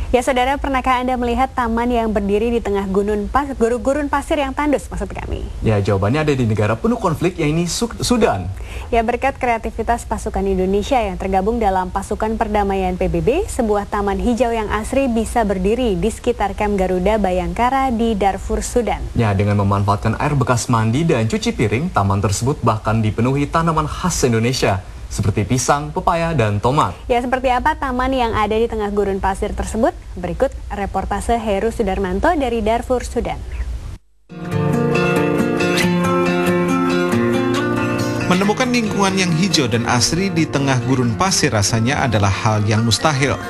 Ya saudara, pernahkah Anda melihat taman yang berdiri di tengah gurun pasir yang tandus maksud kami? Ya, jawabannya ada di negara penuh konflik, yaitu Sudan. Ya, berkat kreativitas pasukan Indonesia yang tergabung dalam pasukan perdamaian PBB, sebuah taman hijau yang asri bisa berdiri di sekitar kamp Garuda Bayangkara di Darfur, Sudan. Ya, dengan memanfaatkan air bekas mandi dan cuci piring, taman tersebut bahkan dipenuhi tanaman khas Indonesia, seperti pisang, pepaya, dan tomat. Ya, seperti apa taman yang ada di tengah gurun pasir tersebut? Berikut reportase Heru Sudarmanto dari Darfur, Sudan. Menemukan lingkungan yang hijau dan asri di tengah gurun pasir rasanya adalah hal yang mustahil.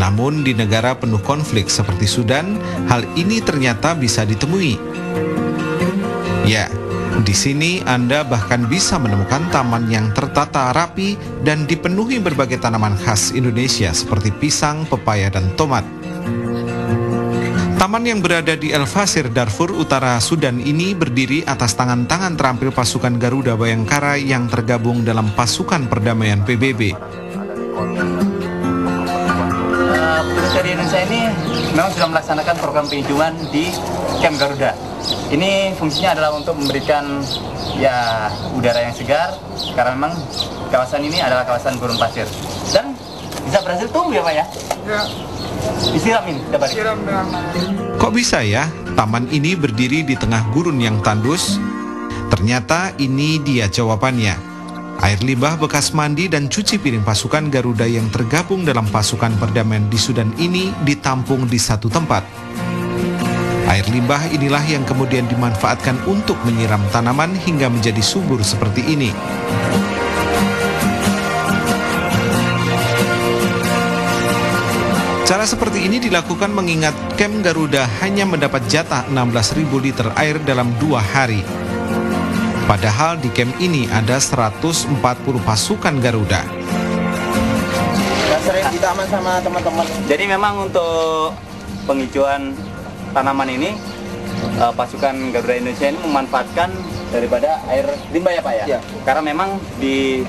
Namun di negara penuh konflik seperti Sudan, hal ini ternyata bisa ditemui. Ya, di sini Anda bahkan bisa menemukan taman yang tertata rapi dan dipenuhi berbagai tanaman khas Indonesia seperti pisang, pepaya, dan tomat. Taman yang berada di El Fasir, Darfur Utara, Sudan ini berdiri atas tangan-tangan terampil pasukan Garuda Bayangkara yang tergabung dalam pasukan perdamaian PBB. Petugas dari Indonesia ini memang sudah melaksanakan program penghijauan di Camp Garuda. Ini fungsinya adalah untuk memberikan udara yang segar, karena memang kawasan ini adalah kawasan gurun pasir. Dan bisa berhasil tumbuh ya Pak ya? Ya. Disiramin, Kok bisa ya, taman ini berdiri di tengah gurun yang tandus? Ternyata ini dia jawabannya. Air limbah bekas mandi dan cuci piring pasukan Garuda yang tergabung dalam pasukan perdamaian di Sudan ini ditampung di satu tempat. Air limbah inilah yang kemudian dimanfaatkan untuk menyiram tanaman hingga menjadi subur seperti ini. Cara seperti ini dilakukan mengingat Camp Garuda hanya mendapat jatah 16.000 liter air dalam 2 hari. Padahal di camp ini ada 140 pasukan Garuda. sering di taman sama teman-teman. Jadi memang untuk penghijauan tanaman ini pasukan Garuda Indonesia ini memanfaatkan daripada air limbah ya Pak ya? Ya. Karena memang di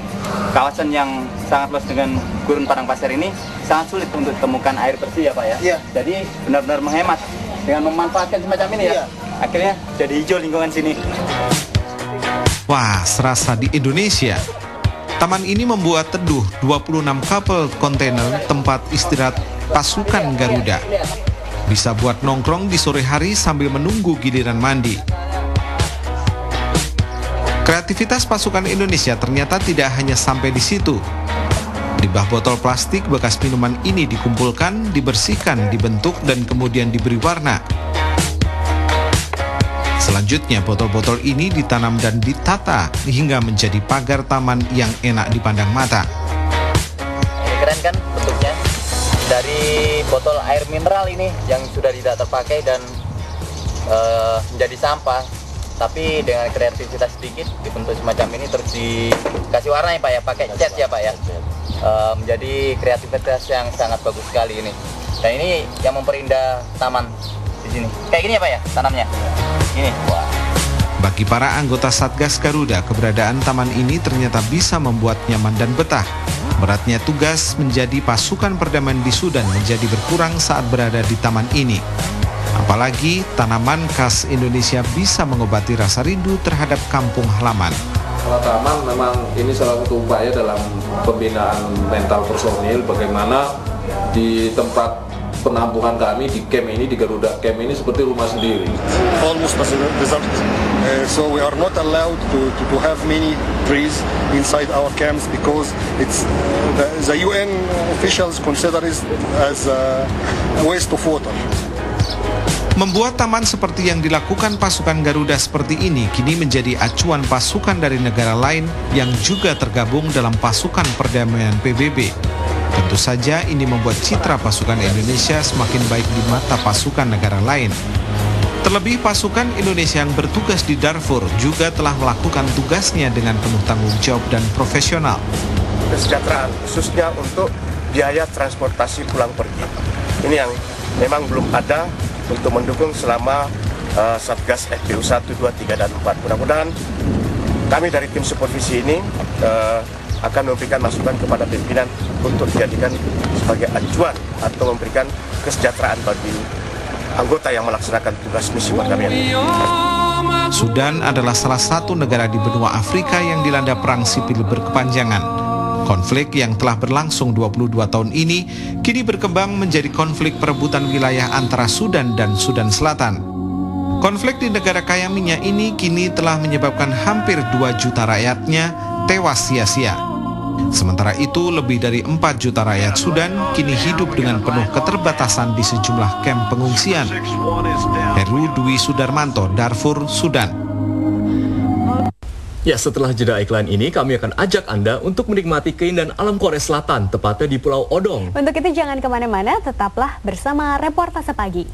kawasan yang sangat luas dengan gurun padang pasir ini sangat sulit untuk temukan air bersih ya Pak ya? Ya. Jadi benar-benar menghemat dengan memanfaatkan semacam ini ya. Akhirnya jadi hijau lingkungan sini. Wah, serasa di Indonesia. Taman ini membuat teduh 26 couple kontainer tempat istirahat pasukan Garuda. Bisa buat nongkrong di sore hari sambil menunggu giliran mandi. Kreativitas pasukan Indonesia ternyata tidak hanya sampai di situ. Limbah botol plastik bekas minuman ini dikumpulkan, dibersihkan, dibentuk, dan kemudian diberi warna. Selanjutnya, botol-botol ini ditanam dan ditata hingga menjadi pagar taman yang enak dipandang mata. Ini keren kan bentuknya? Dari botol air mineral ini yang sudah tidak terpakai dan menjadi sampah. Tapi dengan kreativitas sedikit dibentuk semacam ini terus dikasih warna ya Pak ya, pakai cat ya Pak ya. Menjadi kreativitas yang sangat bagus sekali ini. Dan ini yang memperindah taman di sini. Kayak gini ya Pak ya tanamnya. Ini. Wah. Bagi para anggota Satgas Garuda, keberadaan taman ini ternyata bisa membuat nyaman dan betah. Beratnya tugas menjadi pasukan perdamaian di Sudan menjadi berkurang saat berada di taman ini. Apalagi tanaman khas Indonesia bisa mengobati rasa rindu terhadap kampung halaman. Kalau taman memang ini salah satu upaya dalam pembinaan mental personil, bagaimana di tempat penampungan kami di camp ini, di Garuda Camp ini seperti rumah sendiri. Almost as a result. So we are not allowed to have many trees inside our camps because it's the UN officials consider it as a waste of water. Membuat taman seperti yang dilakukan pasukan Garuda seperti ini kini menjadi acuan pasukan dari negara lain yang juga tergabung dalam pasukan perdamaian PBB. Tentu saja ini membuat citra pasukan Indonesia semakin baik di mata pasukan negara lain. Terlebih pasukan Indonesia yang bertugas di Darfur juga telah melakukan tugasnya dengan penuh tanggung jawab dan profesional. Kesejahteraan khususnya untuk biaya transportasi pulang pergi. Ini yang memang belum ada untuk mendukung selama Satgas FPU 1, 2, 3, dan 4. Mudah-mudahan kami dari tim supervisi ini akan memberikan masukan kepada pimpinan untuk dijadikan sebagai acuan atau memberikan kesejahteraan bagi anggota yang melaksanakan tugas misi perdamaian. Sudan adalah salah satu negara di benua Afrika yang dilanda perang sipil berkepanjangan. Konflik yang telah berlangsung 22 tahun ini kini berkembang menjadi konflik perebutan wilayah antara Sudan dan Sudan Selatan. Konflik di negara kaya minyak ini kini telah menyebabkan hampir 2 juta rakyatnya tewas sia-sia. Sementara itu, lebih dari 4 juta rakyat Sudan kini hidup dengan penuh keterbatasan di sejumlah kamp pengungsian. Heru Dwi Sudarmanto, Darfur, Sudan. Ya, setelah jeda iklan ini, kami akan ajak Anda untuk menikmati keindahan alam Korea Selatan, tepatnya di Pulau Odong. Untuk itu jangan kemana-mana, tetaplah bersama Reportase Pagi.